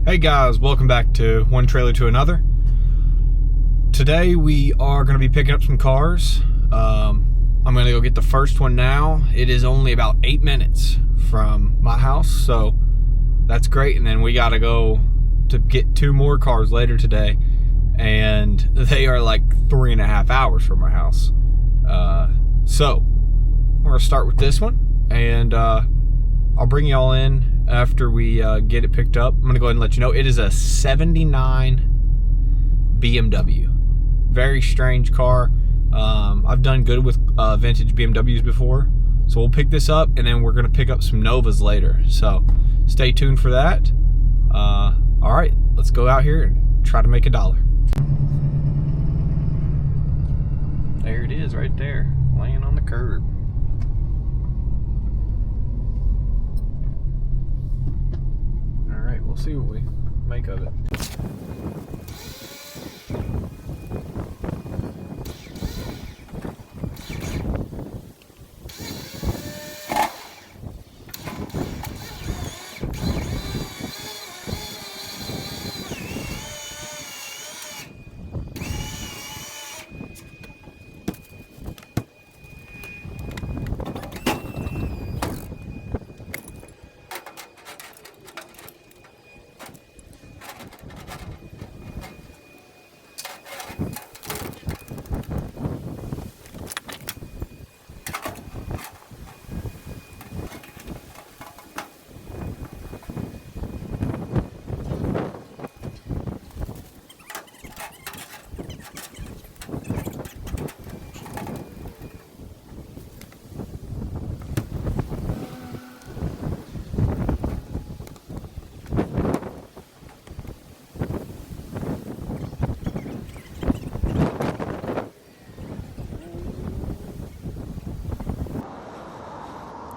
Hey guys, welcome back to One Trailer to Another. Today we are going to be picking up some cars. I'm going to go get the first one now. It is only about 8 minutes from my house, so that's great. And then we got to go to get 2 more cars later today, and they are like 3.5 hours from my house. So we're going to start with this one, and I'll bring y'all in after we get it picked up. I'm going to go ahead and let you know it is a 79 BMW. Very strange car. I've done good with vintage BMWs before. So we'll pick this up, and then we're going to pick up some Novas later. So stay tuned for that. All right, let's go out here and try to make $1. There it is right there, laying on the curb. We'll see what we make of it.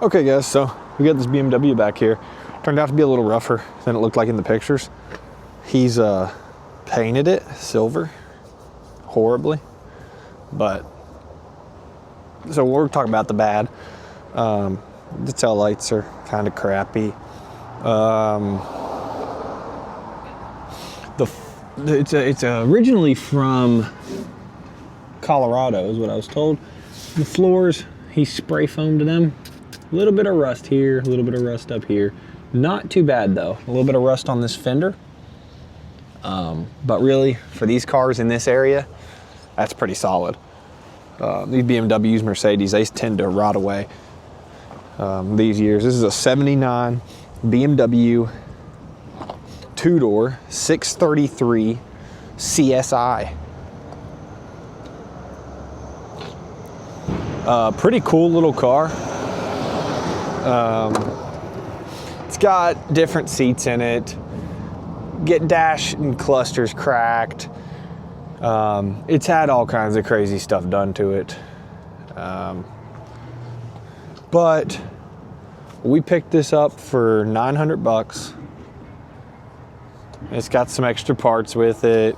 Okay guys, so we got this BMW back here. Turned out to be a little rougher than it looked like in the pictures. He's painted it silver horribly, but so we're talking about the bad. The tail lights are kind of crappy. It's originally from Colorado is what I was told. The floors, he spray foamed them. A little bit of rust here, a little bit of rust up here. Not too bad though. A little bit of rust on this fender. But really, for these cars in this area, that's pretty solid. These BMWs, Mercedes, they tend to rot away these years. This is a 79 BMW 2-door 633 CSI. Pretty cool little car. It's got different seats in it. Get dash and clusters cracked. It's had all kinds of crazy stuff done to it. But we picked this up for $900. It's got some extra parts with it.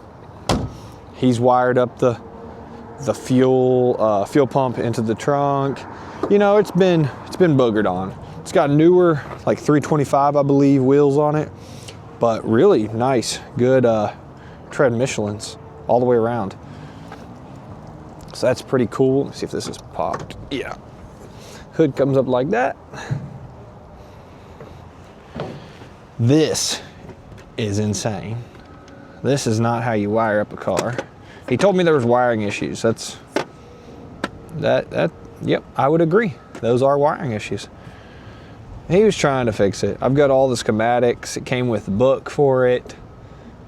He's wired up the fuel pump into the trunk. You know, it's been boogered on. It's got newer, like 325, I believe, wheels on it, but really nice, good tread Michelins all the way around. So that's pretty cool. Let's see if this is popped. Yeah. Hood comes up like that. This is insane. This is not how you wire up a car. He told me there was wiring issues. Yep, I would agree. Those are wiring issues. He was trying to fix it. I've got all the schematics. It came with the book for it,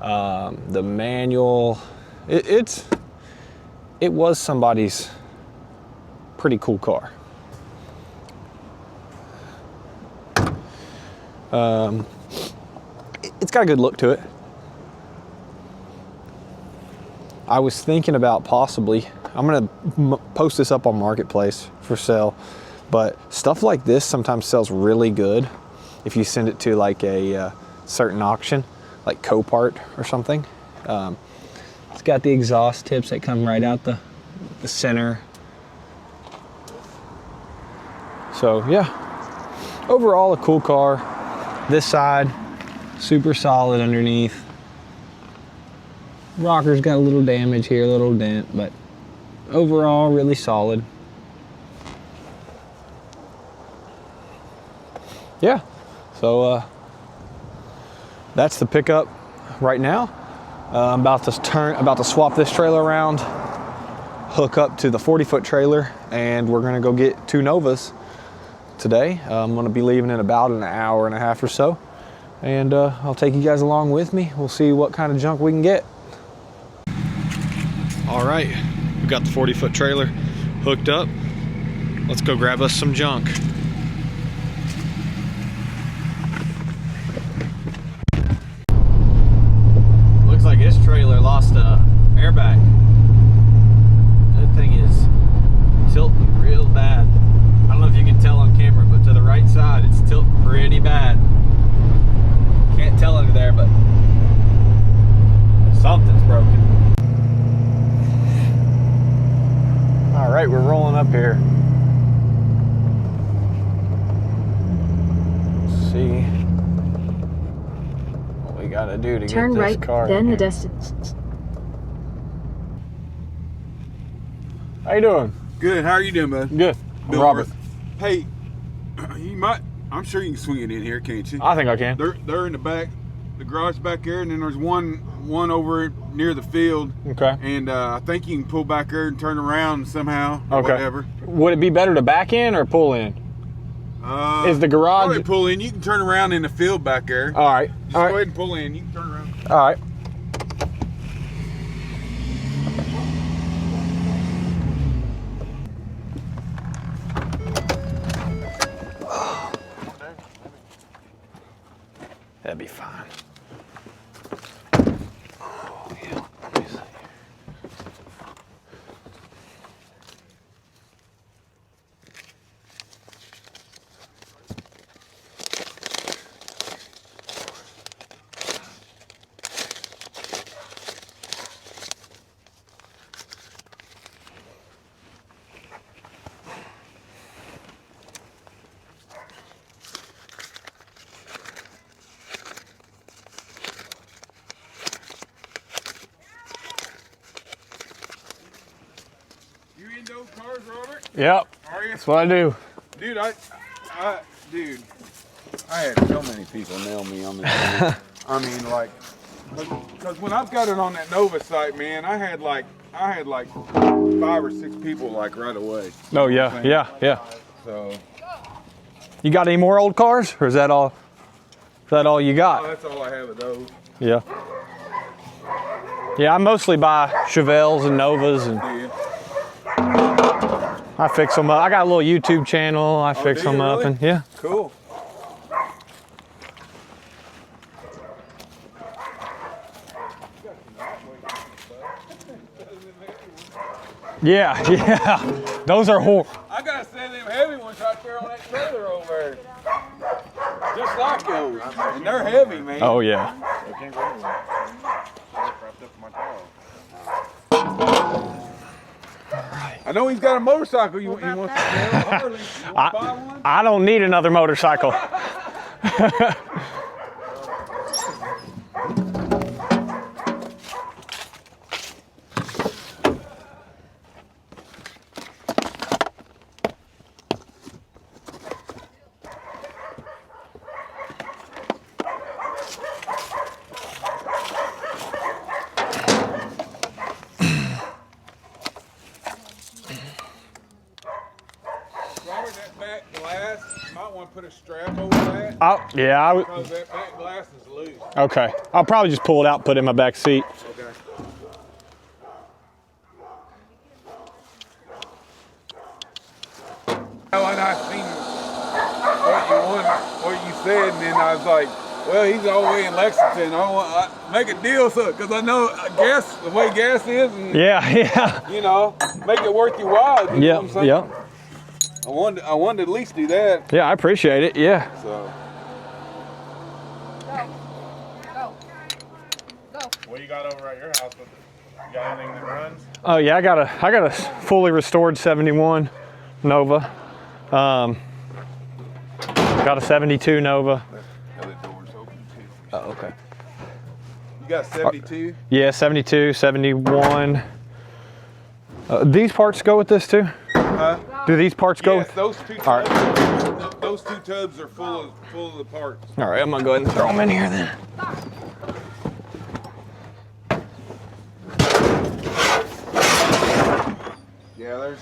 the manual. It was somebody's pretty cool car. It's got a good look to it. I was thinking about possibly, I'm gonna post this up on Marketplace for sale, but stuff like this sometimes sells really good if you send it to like a certain auction, like Copart or something. It's got the exhaust tips that come right out the center. So yeah, overall a cool car. This side, Super solid underneath. Rocker's got a little damage here, a little dent, but overall really solid. Yeah, so that's the pickup right now. I'm about to swap this trailer around, hook up to the 40-foot trailer, and we're gonna go get 2 Novas today. I'm gonna be leaving in about an hour and a half or so, and I'll take you guys along with me. We'll see what kind of junk we can get. All right, we got the 40-foot trailer hooked up. Let's go grab us some junk. Looks like this trailer lost a airbag. That thing is tilting real bad. I don't know if you can tell on camera, but to the right side, it's tilting pretty bad. Can't tell under there, but something's broken. All right, we're rolling up here. Let's see what we gotta do to turn get this right, car then in the here. distance. How you doing? Good. How are you doing, bud? Good. I'm Robert. Hey, you might. I'm sure you can swing it in here, can't you? I think I can. They're in the back, the garage back there, and then there's one over near the field. Okay. And I think you can pull back there and turn around somehow. Or Okay. Whatever. Would it be better to back in or pull in? Is the garage? Probably pull in. You can turn around in the field back there. All right. Just All go right. ahead and pull in. You can turn around. All right. That'd be fine. Oh, yeah. Let me see. You in those cars, Robert? Yep. Are you? That's what I do. Dude, dude, I had so many people nail me on this. I mean, like, because when I've got it on that Nova site, man, I had like 5 or 6 people like right away. Oh yeah, yeah, yeah. So You got any more old cars, or is that all? Is that all you got? that's all I have of those. Yeah. Yeah, I mostly buy Chevelles and Novas, and Dude. I fix them up. I got a little YouTube channel. I fix do you them up, really? and yeah. Cool. Yeah, yeah. Those are horrible. I gotta send them heavy ones right there on that trailer over there. Just like those. And they're heavy, man. Oh yeah. I know he's got a motorcycle. He wants to sell Harley. You want to buy one? I don't need another motorcycle. Robert, that back glass, you might want to put a strap over that. Oh yeah. Because that back glass is loose. Okay. I'll probably just pull it out, and put it in my back seat. Okay. When I seen what you said, and then I was like, well, he's all the way in Lexington. I make a deal, because I know gas, the way gas is, and Yeah, yeah. you know, make it worth your while. You know what I'm Yeah, saying? yeah. I wanted to at least do that. Yeah, I appreciate it. Yeah. So. What you got over at your house? You got anything that runs? Oh yeah, I got a fully restored 71 Nova. Got a 72 Nova. Other doors open Oh, okay. You got 72? Yeah, 72, 71. These parts go with this too? Do these parts go Yes, with? those two tubs, All right. those two tubs are full of the parts. All right, I'm gonna go ahead and throw them in here then. Yeah, there's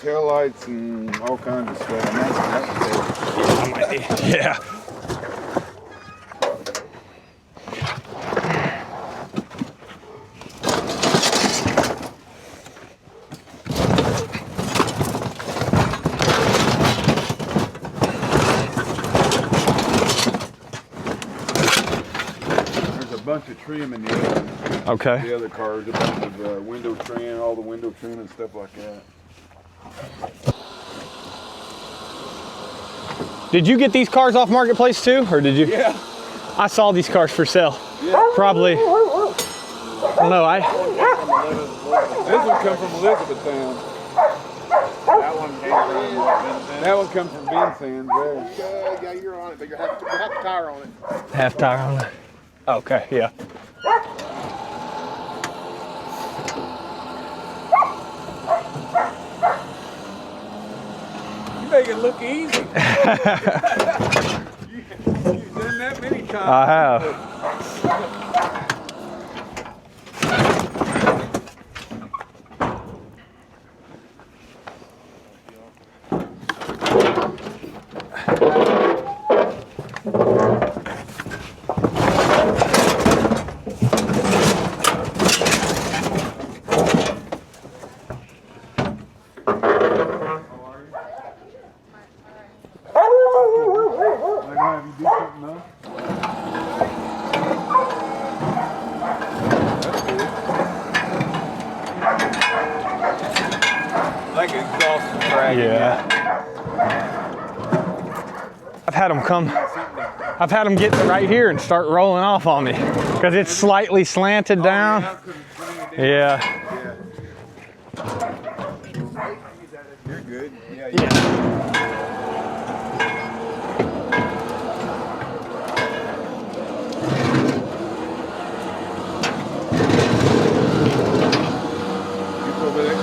tail lights and all kinds of stuff. And Yeah. there's a bunch of trim in the Okay. other cars, a bunch of window trim, all the window trim and stuff like that. Did you get these cars off Marketplace too, or did you? Yeah. I saw these cars for sale. Yeah. Probably. I don't know. This one come from Elizabethtown. That one came from That one comes from Vincennes there. Yeah, you're on it, but you have the tire on it. Half tire on it. Okay. Yeah. You make it look easy. You've done that many times. I have. Like, have you do something else? Like exhaust drag. Yeah. I've had them come. I've had them get right here and start rolling off on me because it's slightly slanted down. Yeah. You're good. Yeah. You go over that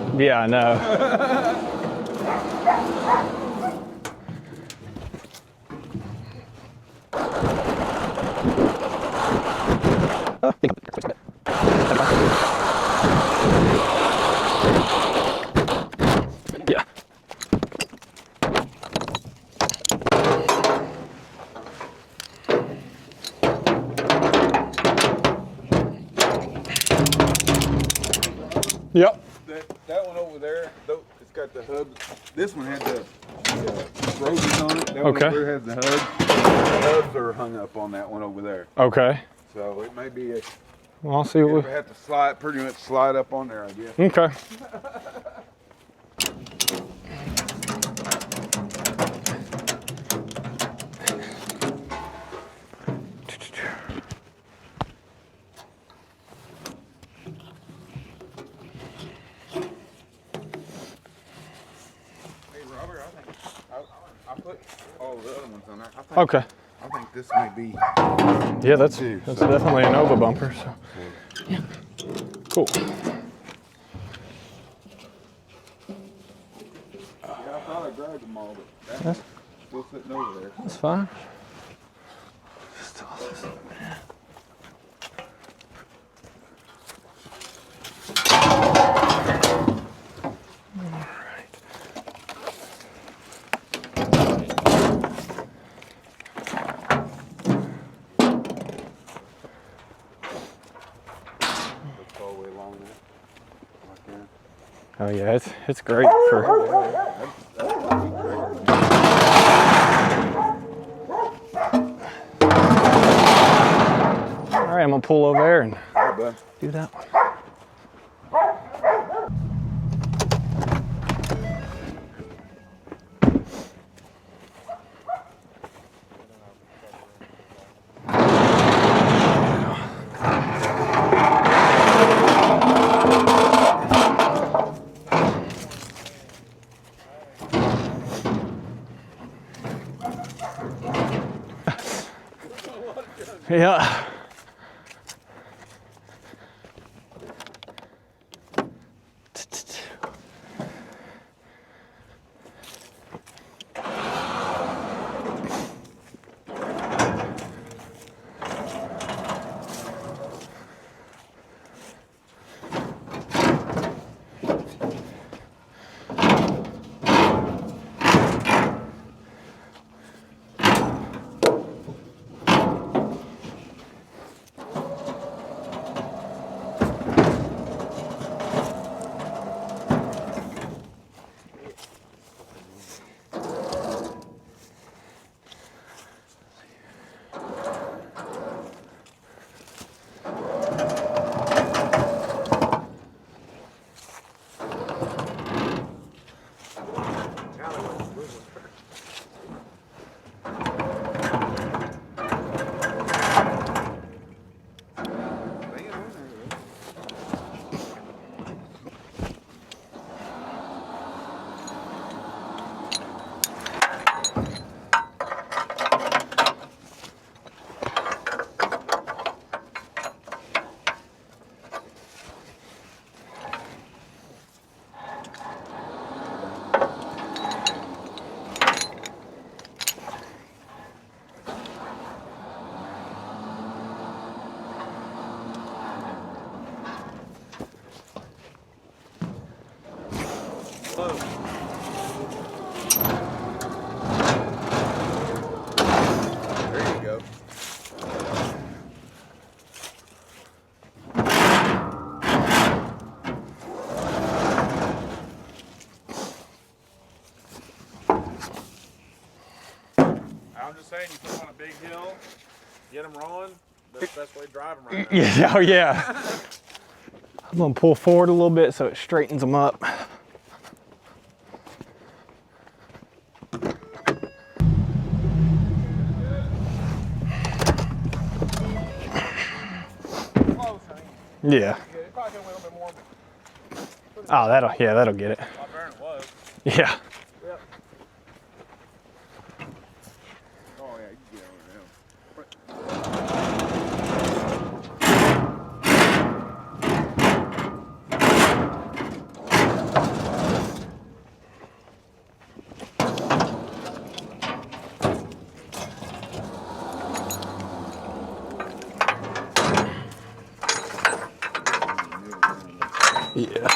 crazy, Yeah, I know. Yeah. Yep. That one over there, it's got the hubs. This one had the roses on it. That one Okay. over there has the hubs. The hubs are hung up on that one over there. Okay. So it may be Well, I'll see you what. have to pretty much slide up on there, I guess. Okay. Hey Robert, I think I put all the other ones on there. Okay. I think this may be. Yeah, that's Too, definitely a Nova bumper. So. Yeah. Cool. Yeah, I thought I grabbed them all, but that's still sitting over there. That's fine. That's all the way along there. Like there. Oh yeah, it's great for. All right, I'm gonna pull over there and Hey, bud. do that one. Yeah. There you go. I'm just saying, you put them on a big hill, get them rolling. That's the best way to drive them right now. Yeah, oh yeah. I'm gonna pull forward a little bit so it straightens them up. Yeah. It probably could have went a little bit more. Oh, that'll get it. A lot better than it was. Yeah. Yep. Oh yeah, you can get over them. Yeah.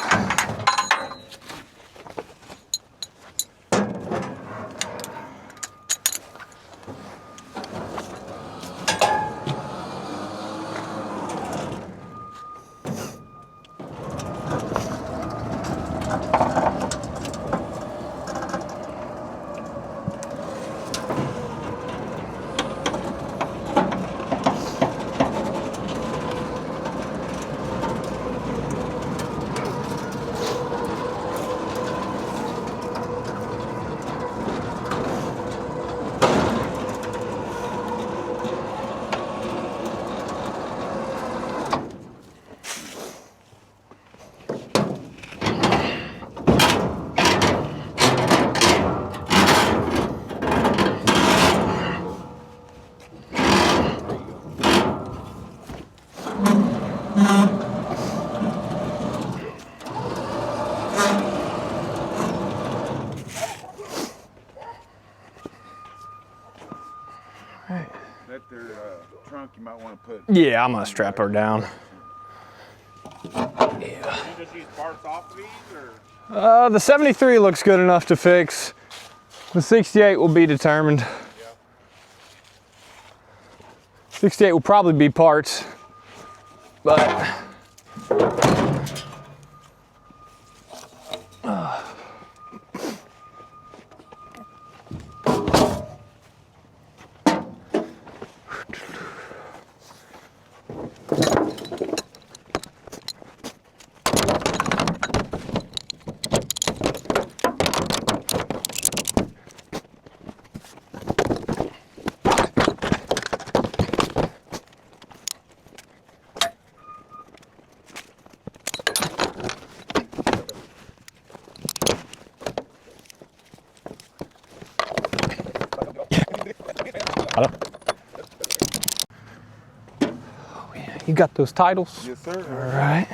That their trunk you might want to put. Yeah, I'm gonna strap her down. You just use parts off of these, or? The 73 looks good enough to fix. The 68 will be determined. 68 will probably be parts, but You got those titles? Yes, sir. All right.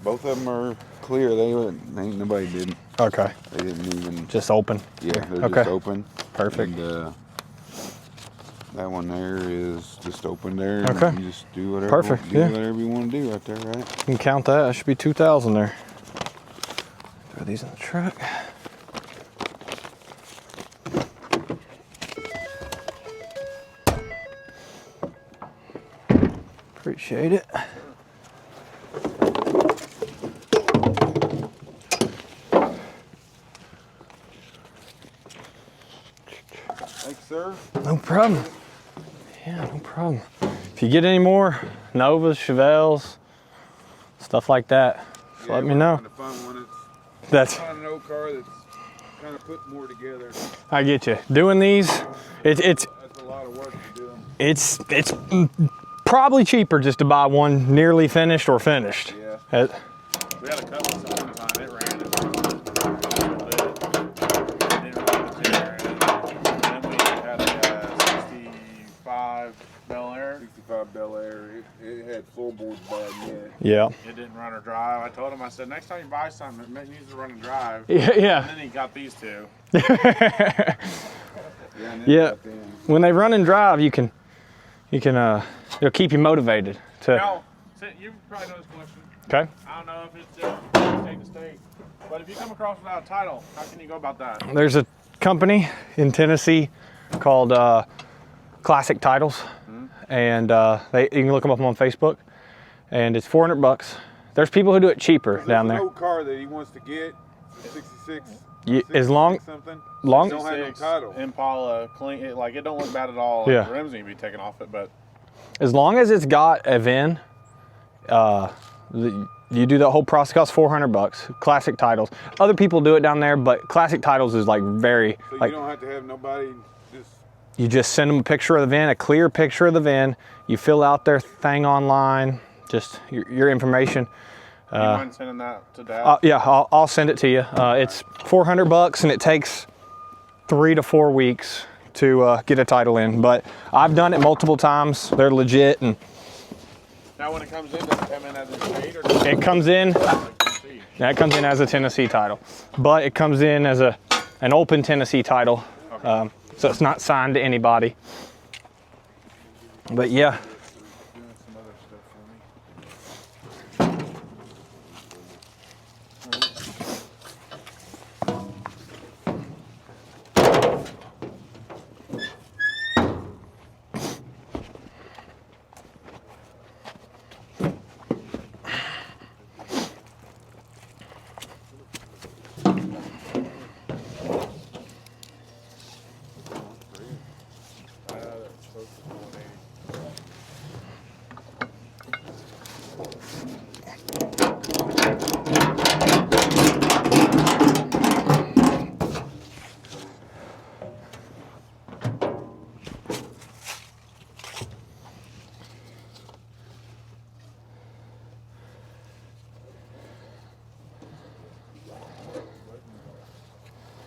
Both of them are clear. Ain't nobody didn't. Okay. They didn't even. Just open. Yeah, they're Okay. just open. Perfect. And that one there is just open there. Okay. And you just do whatever. Perfect, yeah. Whatever you want to do right there, right? You can count that. That should be 2,000 there. Throw these in the truck. Appreciate it. Thanks, sir. No problem. Yeah, no problem. If you get any more Novas, Chevelles, stuff like that, just let me know. Kind of fun when That's, find an old car that's kind of put more together. I get you. Doing these, it's That's a lot of work to do them. it's probably cheaper just to buy one nearly finished or finished. Yeah. We had a couple some one time. It ran. It didn't run the chair. And then we had a 65 Bel Air. 65 Bel Air. It had floorboards bad in it. Yeah. It didn't run or drive. I told him, I said, next time you buy something, it needs to run and drive. Yeah. And then he got these two. Yeah. And then Yeah. got them. When they run and drive, you can it'll keep you motivated to. Now, you probably know this question. Okay. I don't know if it's different state to state, but if you come across without a title, how can you go about that? There's a company in Tennessee called Classic Titles, and you can look them up on Facebook, and it's $400. There's people who do it cheaper down There's there. an old car that he wants to get. 66. As long, 66 something. long, Don't have no title. Impala, clean. It don't look bad at all. Yeah. The rims need to be taken off it, but as long as it's got a VIN, you do the whole process. Costs $400. Classic Titles. Other people do it down there, but Classic Titles is like very So like you don't have to have nobody just. you just send them a picture of the VIN, a clear picture of the VIN. You fill out their thing online, just your information. you mind sending that to Dad? Yeah, I'll send it to you. It's $400 and it takes 3 to 4 weeks to get a title in. But I've done it multiple times. They're legit, and Now, when it comes in, does it come in as a state or does it comes in. like Tennessee? That comes in as a Tennessee title, but it comes in as an open Tennessee title, so it's not signed to anybody. But yeah. Doing some other stuff for me.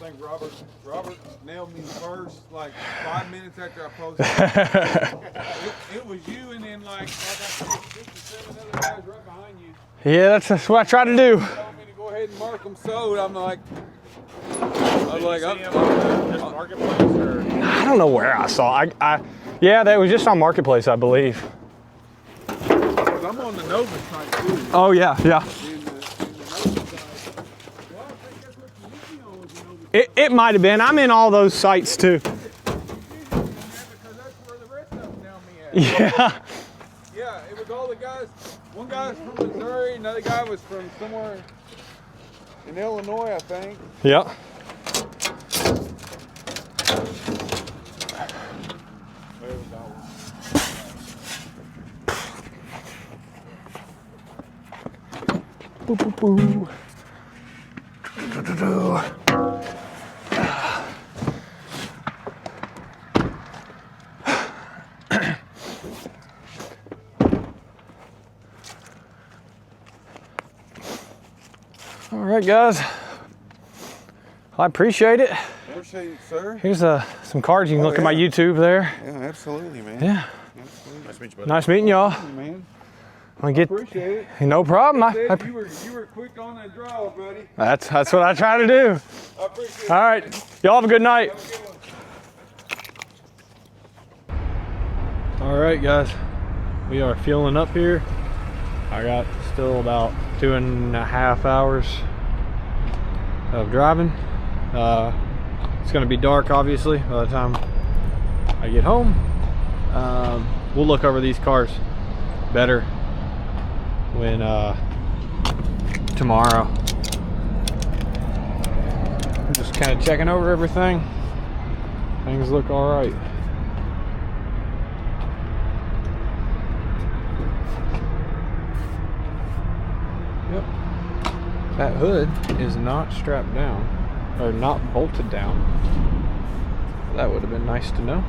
I think Robert nailed me first, like 5 minutes after I posted. it was you, and then like I said, 6 or 7 other guys right behind you. Yeah, that's what I try to do. Told me to go ahead and mark them sold. I'm like, See him on just Marketplace or? I don't know where I saw. Yeah, that was just on Marketplace, I believe. 'cause I'm on the Nova site too. Oh yeah, yeah. In the Nova site. Well, I think that's what you usually on with the Nova. It might have been. I'm in all those sites too. Because that's where the rest of them nailed me at. Yeah. Yeah, it was all the guys. One guy's from Missouri, another guy was from somewhere in Illinois, I think. Yep. Boo, boo, boo. All right, guys. I appreciate it. Appreciate it, sir. Here's some cards. You can look at my yeah. YouTube there. Yeah, absolutely, man. Yeah. Nice to meet you, buddy. Nice meeting y'all. Man, I get, appreciate it. no problem. Said you were quick on that draw, buddy. That's what I try to do. I appreciate it. All right, y'all have a good night. Have a good one. All right, guys, we are fueling up here. I got still about 2.5 hours of driving. It's gonna be dark, obviously, by the time I get home. We'll look over these cars better when tomorrow. I'm just kind of checking over everything. Things look all right. Yep. That hood is not strapped down, or not bolted down. That would have been nice to know.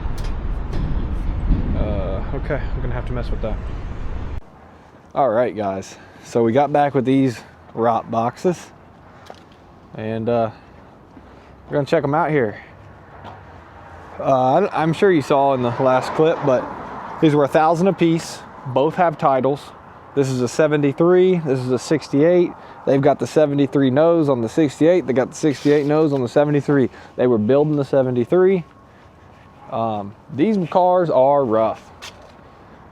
Okay, I'm gonna have to mess with that. All right, guys. So we got back with these rot boxes, and we're gonna check them out here. I'm sure you saw in the last clip, but these were $1,000 a piece. Both have titles. This is a 73, this is a 68. They've got the 73 nose on the 68. They got the 68 nose on the 73. They were building the 73. These cars are rough.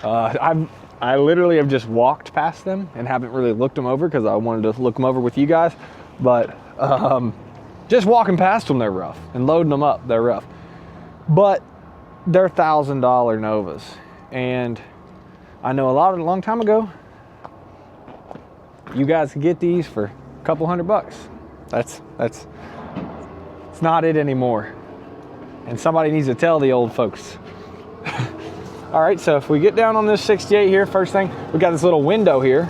I literally have just walked past them and haven't really looked them over because I wanted to look them over with you guys. But just walking past them, they're rough. And loading them up, they're rough. But they're $1,000 Novas. And I know a long time ago, you guys could get these for a couple $100. It's not it anymore. And somebody needs to tell the old folks. All right, so if we get down on this 68 here, first thing, we got this little window here,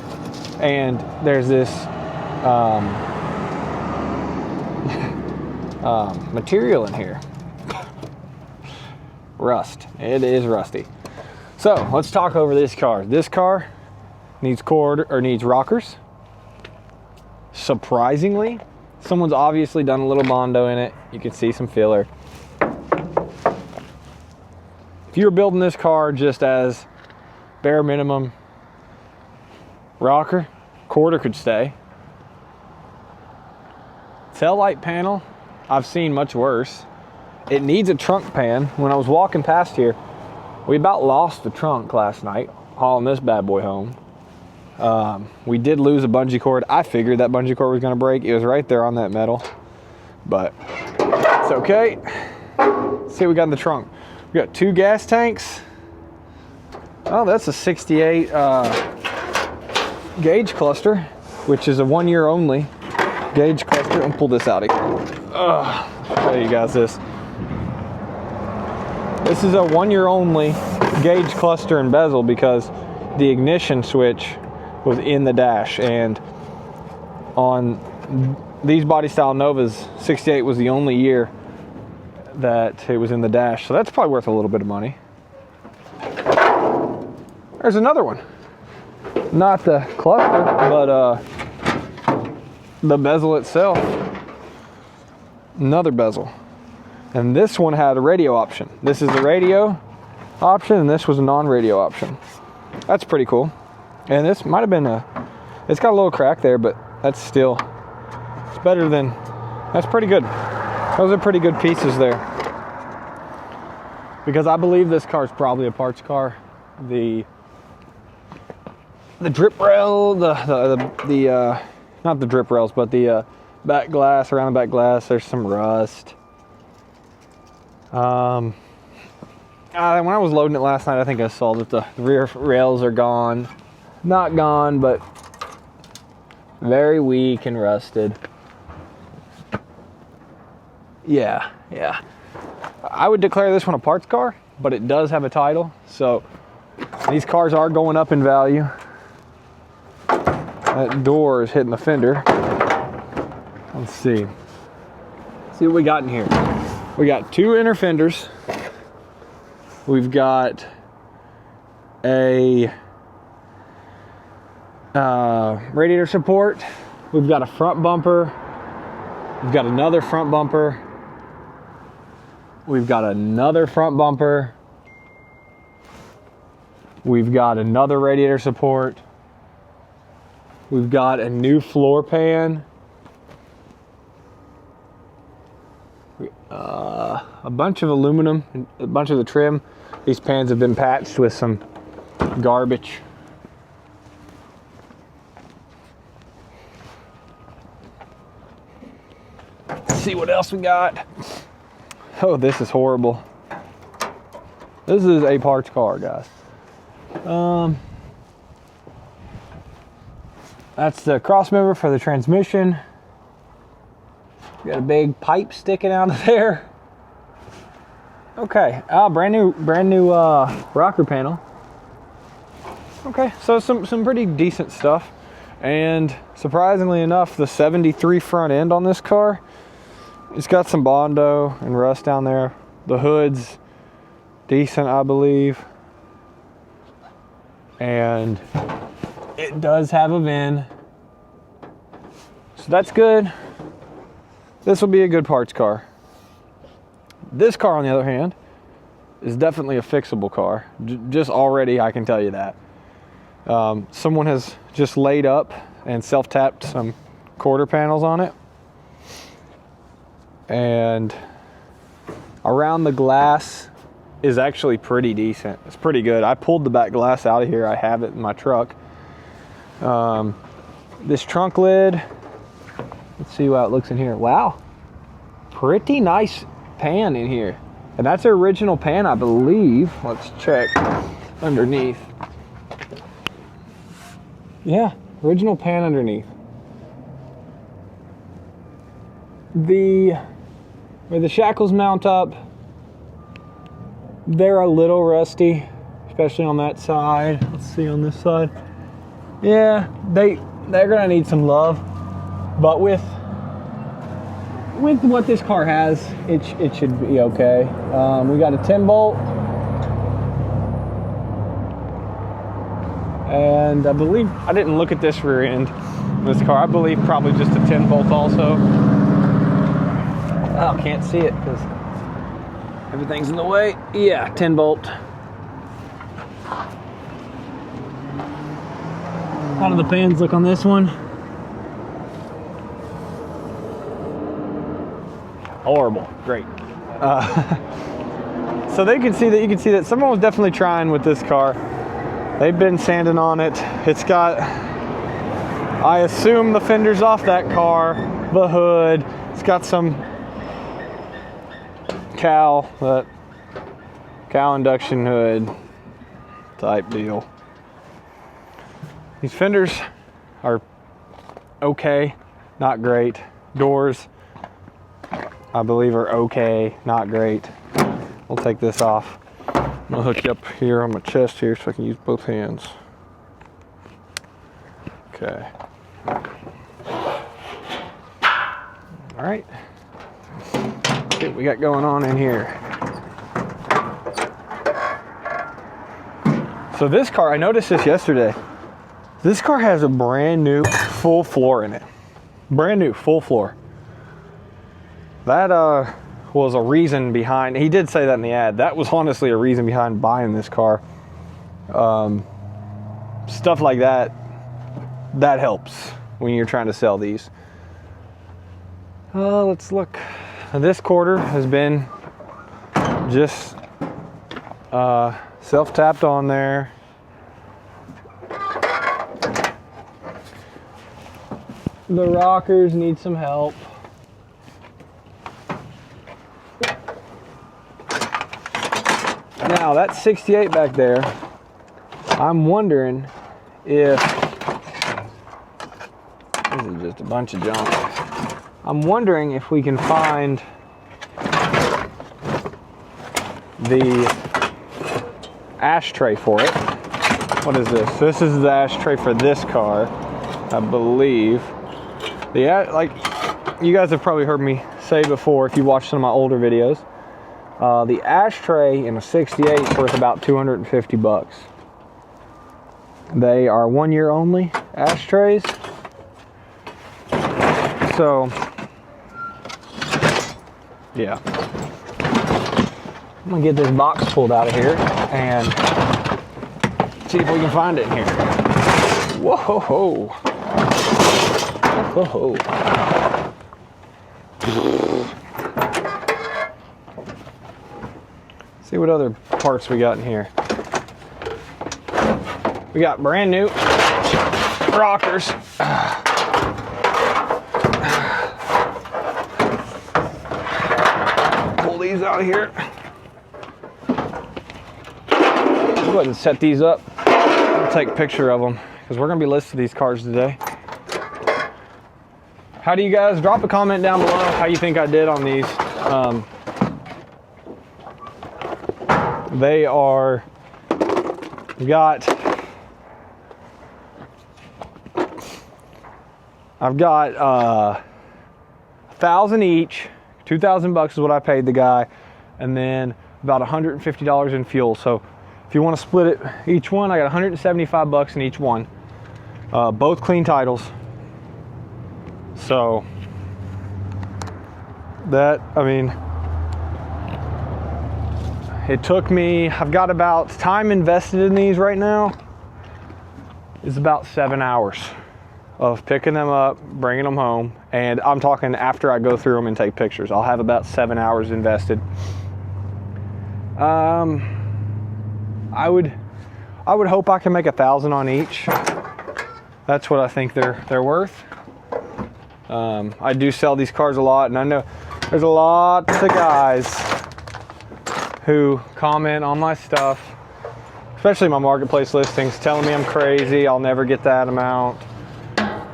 and there's this material in here. Rust. It is rusty. So let's talk over this car. This car needs needs rockers. Surprisingly, someone's obviously done a little Bondo in it. You can see some filler. If you were building this car just as bare minimum rocker, quarter could stay. Tail light panel, I've seen much worse. It needs a trunk pan. When I was walking past here, we about lost the trunk last night, hauling this bad boy home. We did lose a bungee cord. I figured that bungee cord was gonna break. It was right there on that metal, but it's okay. Let's see what we got in the trunk. We got 2 gas tanks. Oh, that's a 68 gauge cluster, which is a 1 year only gauge cluster. I'll pull this out again. I'll show you guys this. This is a 1 year only gauge cluster and bezel because the ignition switch was in the dash, and on these body style Novas, 68 was the only year that it was in the dash, so that's probably worth a little bit of money. There's another one, not the cluster, but the bezel itself. Another bezel, and this one had a radio option. This is the radio option, and this was a non-radio option. That's pretty cool. And this might have been it's got a little crack there, but that's still, it's better than, that's pretty good. Those are pretty good pieces there. Because I believe this car is probably a parts car. The drip rail, the not the drip rails, but the back glass, around the back glass, there's some rust. When I was loading it last night, I think I saw that the rear rails are gone. Not gone, but very weak and rusted. Yeah. I would declare this one a parts car, but it does have a title, so these cars are going up in value. That door is hitting the fender. Let's see. See what we got in here. We got 2 inner fenders. We've got a radiator support. We've got a front bumper. We've got another front bumper. We've got another front bumper. We've got another radiator support. We've got a new floor pan. A bunch of aluminum, a bunch of the trim. These pans have been patched with some garbage. Let's see what else we got. Oh, this is horrible. This is a parts car, guys. That's the cross member for the transmission. Got a big pipe sticking out of there. Okay, brand new rocker panel. Okay, so some pretty decent stuff. And surprisingly enough, the 73 front end on this car, it's got some Bondo and rust down there. The hood's decent, I believe. And it does have a VIN. So that's good. This will be a good parts car. This car, on the other hand, is definitely a fixable car. Just already, I can tell you that. Someone has just laid up and self-tapped some quarter panels on it. And around the glass is actually pretty decent. It's pretty good. I pulled the back glass out of here. I have it in my truck. This trunk lid, let's see how it looks in here. Wow, pretty nice pan in here. And that's the original pan, I believe. Let's check underneath. Yeah, original pan underneath. Where the shackles mount up, they're a little rusty, especially on that side. Let's see on this side. Yeah, they're gonna need some love, but with what this car has, it should be okay. We got a 10 bolt, and I believe, I didn't look at this rear end of this car. I believe probably just a 10 bolt also. Oh, can't see it because everything's in the way. Yeah, 10 bolt. How do the pans look on this one? Horrible. Great. So you can see that someone was definitely trying with this car. They've been sanding on it. It's got, I assume, the fenders off that car, the hood. It's got some cow induction hood type deal. These fenders are okay, not great. Doors, I believe, are okay, not great. We'll take this off. I'm gonna hook you up here on my chest here so I can use both hands. Okay. All right. Let's see what we got going on in here. So this car, I noticed this yesterday. This car has a brand new full floor in it. Brand new full floor. That was a reason behind, he did say that in the ad, that was honestly a reason behind buying this car. Stuff like that helps when you're trying to sell these. Let's look. This quarter has been just self-tapped on there. The rockers need some help. Now that 68 back there, I'm wondering if this is just a bunch of junk. I'm wondering if we can find the ashtray for it. What is this? This is the ashtray for this car, I believe. Like you guys have probably heard me say before if you watched some of my older videos. The ashtray in a 68 is worth about 250 bucks. They are 1 year only ashtrays. So, yeah. I'm gonna get this box pulled out of here and see if we can find it in here. Whoa ho ho. Whoa ho ho. See what other parts we got in here. We got brand new rockers. Pull these out of here. Let's go ahead and set these up. I'll take a picture of them because we're going to be listing these cars today. How do you guys, drop a comment down below how you think I did on these. They are, I've got 1,000 each, 2,000 bucks is what I paid the guy, and then about $150 in fuel. So if you want to split it, each one, I got 175 bucks in each one. Both clean titles. So that, I mean, it took me, I've got about, time invested in these right now is about 7 hours of picking them up, bringing them home. And I'm talking after I go through them and take pictures. I'll have about 7 hours invested. I would hope I can make 1,000 on each. That's what I think they're worth. I do sell these cars a lot, and I know there's a lot of guys who comment on my stuff, especially my marketplace listings, telling me I'm crazy, I'll never get that amount.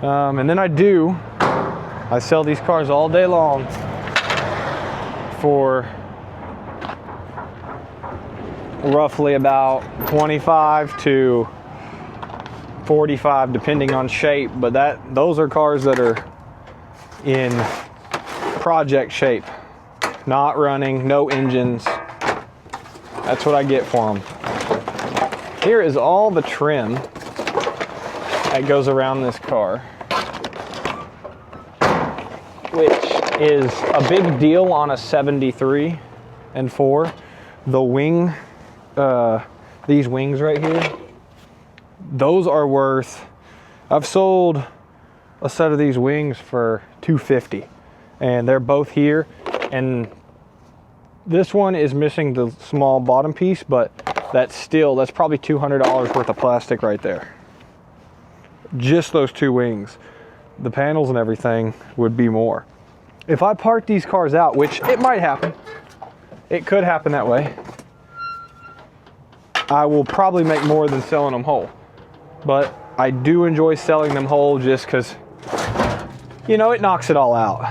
And then I sell these cars all day long for roughly about 25 to 45 depending on shape, but those are cars that are in project shape, not running, no engines. That's what I get for them. Here is all the trim that goes around this car, which is a big deal on a 73 and 4. The wing, these wings right here, those are worth, I've sold a set of these wings for $250, and they're both here, and this one is missing the small bottom piece, but that's probably $200 worth of plastic right there. Just those two wings. The panels and everything would be more. If I park these cars out, which it might happen, it could happen that way, I will probably make more than selling them whole. But I do enjoy selling them whole just because, you know, it knocks it all out.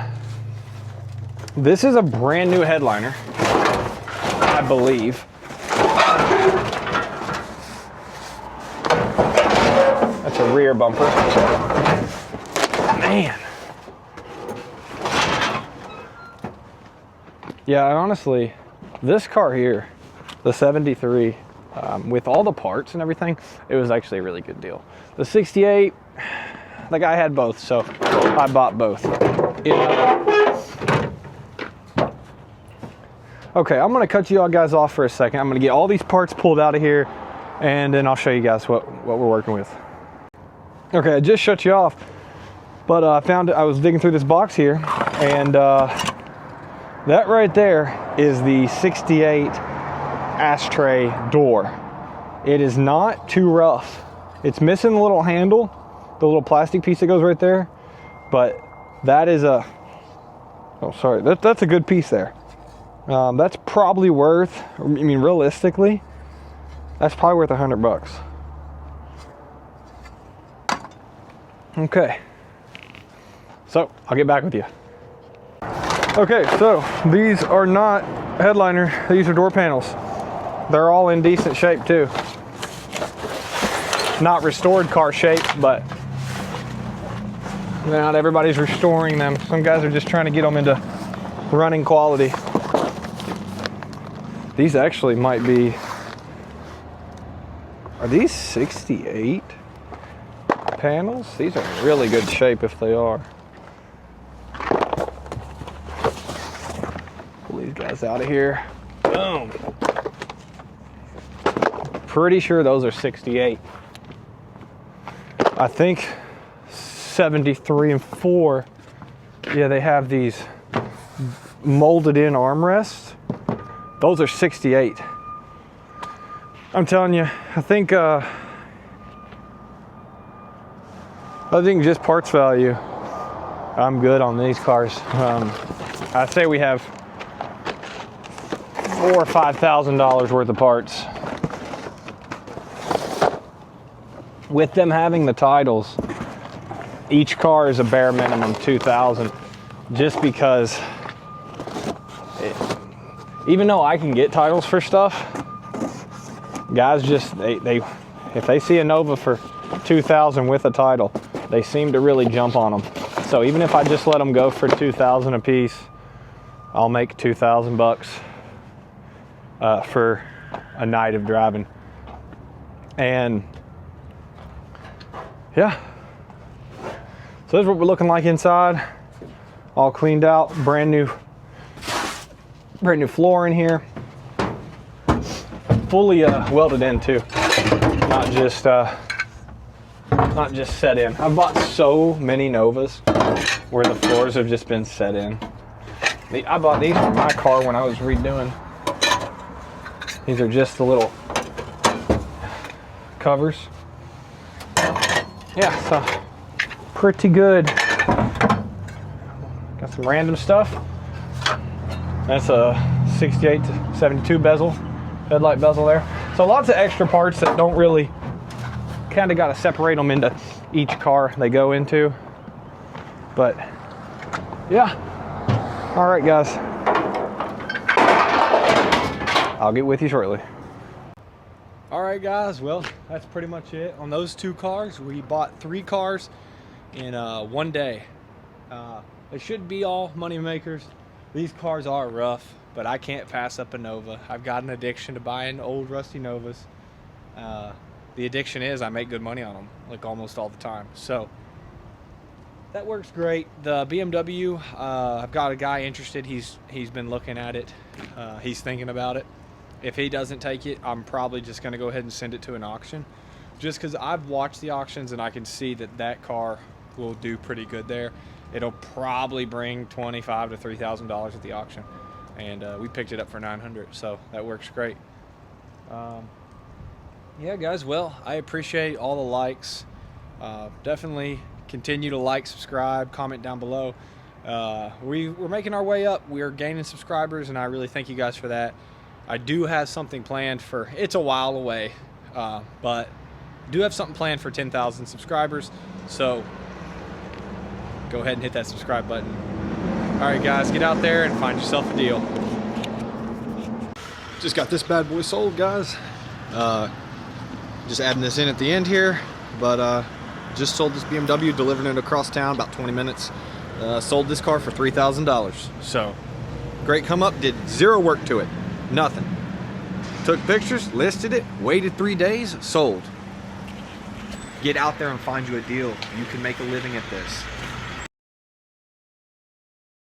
This is a brand new headliner, I believe. That's a rear bumper. Man. Yeah, honestly, this car here, the 73, with all the parts and everything, it was actually a really good deal. The 68, the guy had both, so I bought both. Okay, I'm gonna cut you all guys off for a second. I'm gonna get all these parts pulled out of here, and then I'll show you guys what we're working with. Okay, I just shut you off, but I was digging through this box here, and that right there is the 68 ashtray door. It is not too rough. It's missing the little handle, the little plastic piece that goes right there, but that is that's a good piece there. That's probably worth, I mean, realistically, that's probably worth $100. Okay, so I'll get back with you. Okay, so these are not headliner, these are door panels. They're all in decent shape too. Not restored car shape, but not everybody's restoring them. Some guys are just trying to get them into running quality. These actually might be, are these 68 panels? These are in really good shape if they are. Pull these guys out of here. Boom. pretty sure those are 68. I think 73 and 4, yeah, they have these molded in armrests. Those are 68. I'm telling you, I think just parts value, I'm good on these cars. I say we have $4,000 or $5,000 worth of parts. With them having the titles, each car is a bare minimum $2,000, just because even though I can get titles for stuff, guys just they if they see a Nova for $2,000 with a title, they seem to really jump on them. So even if I just let them go for $2,000 a piece, I'll make $2,000 for a night of driving. And yeah, so this is what we're looking like inside. All cleaned out, brand new floor in here, fully welded in too, not just set in. I've bought so many Novas where the floors have just been set in. I bought these for my car when I was redoing. These are just the little covers. Yeah, so pretty good. Got some random stuff. That's a 68 to 72 bezel, headlight bezel there. So lots of extra parts that don't really, kind of got to separate them into each car they go into. But yeah, all right guys, I'll get with you shortly. All right guys, well, that's pretty much it on those two cars. We bought 3 cars in one day. They should be all money makers. These cars are rough, but I can't pass up a Nova. I've got an addiction to buying old rusty Novas. The addiction is I make good money on them, like almost all the time. So that works great. The BMW, I've got a guy interested. He's been looking at it. He's thinking about it. If he doesn't take it, I'm probably just going to go ahead and send it to an auction, just because I've watched the auctions and I can see that car will do pretty good there. It'll probably bring $2,500 to $3,000 at the auction, and we picked it up for $900, so that works great. Yeah guys, well, I appreciate all the likes. Definitely continue to like, subscribe, comment down below. We're making our way up. We're gaining subscribers, and I really thank you guys for that. I do have something planned for, it's a while away, but do have something planned for 10,000 subscribers, so go ahead and hit that subscribe button. All right guys, get out there and find yourself a deal. Just got this bad boy sold, guys. Just adding this in at the end here, but just sold this BMW, delivering it across town, about 20 minutes. Sold this car for $3,000. So great come up, did zero work to it, nothing. Took pictures, listed it, waited 3 days, sold. Get out there and find you a deal. You can make a living at this.